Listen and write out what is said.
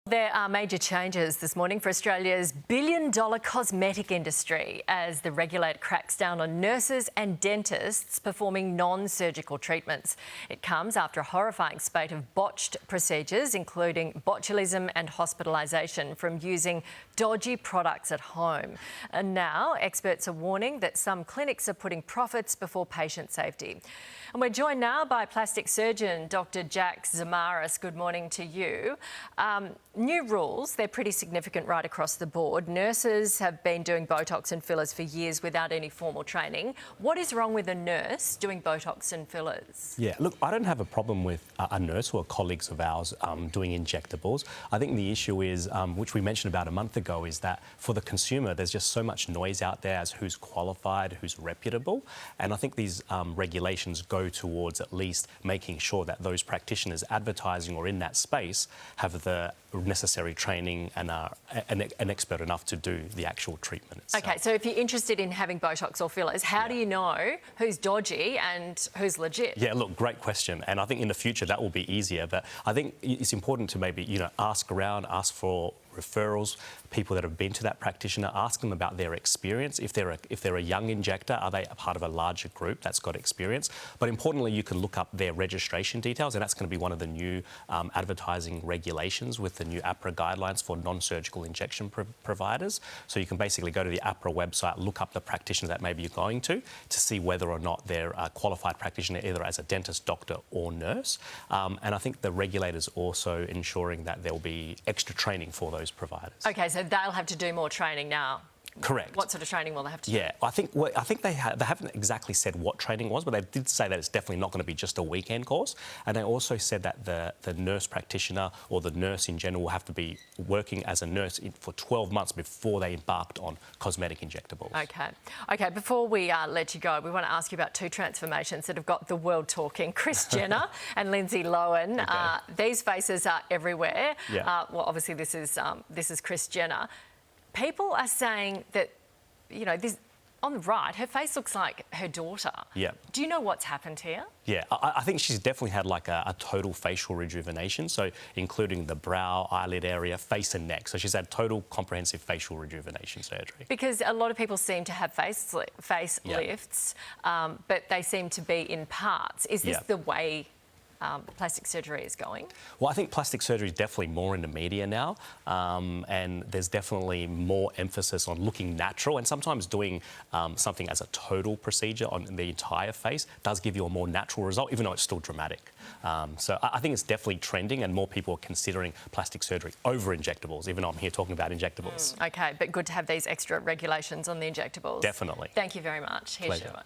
There are major changes this morning for Australia's billion-dollar cosmetic industry as the regulator cracks down on nurses and dentists performing non-surgical treatments. It comes after a horrifying spate of botched procedures, including botulism and hospitalisation from using dodgy products at home. And now experts are warning that some clinics are putting profits before patient safety. And we're joined now by plastic surgeon Dr. Jack Zamaris. Good morning to you. New rules, they're pretty significant right across the board. Nurses have been doing Botox and fillers for years without any formal training. What is wrong with a nurse doing Botox and fillers? Yeah, look, I don't have a problem with a nurse or colleagues of ours doing injectables. I think the issue is, which we mentioned about a month ago, is that for the consumer, there's just so much noise out there as who's qualified, who's reputable. And I think these regulations go towards at least making sure that those practitioners advertising or in that space have the necessary training and are an expert enough to do the actual treatment itself. Okay, so if you're interested in having Botox or fillers, how do you know who's dodgy and who's legit? Yeah, look, great question. And I think in the future that will be easier. But I think it's important to maybe, ask around, ask for referrals, people that have been to that practitioner, ask them about their experience. If they're a young injector, are they a part of a larger group that's got experience? But importantly, you can look up their registration details, and that's going to be one of the new advertising regulations with the new APRA guidelines for non-surgical injection providers. So you can basically go to the APRA website, look up the practitioner that maybe you're going to see whether or not they're a qualified practitioner, either as a dentist, doctor or nurse. And I think the regulator's also ensuring that there will be extra training for those providers. Okay, so they'll have to do more training now. Correct. What sort of training will they have to do? Yeah, I think they haven't exactly said what training was, but they did say that it's definitely not going to be just a weekend course. And they also said that the nurse practitioner or the nurse in general will have to be working as a nurse for 12 months before they embarked on cosmetic injectables. Okay, before we let you go, we want to ask you about two transformations that have got the world talking. Kris Jenner and Lindsay Lohan. Okay. These faces are everywhere. Yeah. Well, obviously this is Kris Jenner. People are saying that, this on the right, her face looks like her daughter. Yeah. Do you know what's happened here? Yeah, I think she's definitely had like a total facial rejuvenation, so including the brow, eyelid area, face and neck. So she's had total comprehensive facial rejuvenation surgery. Because a lot of people seem to have face lifts, but they seem to be in parts. Is this the way plastic surgery is going? Well, I think plastic surgery is definitely more in the media now, and there's definitely more emphasis on looking natural, and sometimes doing something as a total procedure on the entire face does give you a more natural result, even though it's still dramatic. So I think it's definitely trending, and more people are considering plastic surgery over injectables, even though I'm here talking about injectables. Okay, but good to have these extra regulations on the injectables. Definitely. Thank you very much. Here's Pleasure.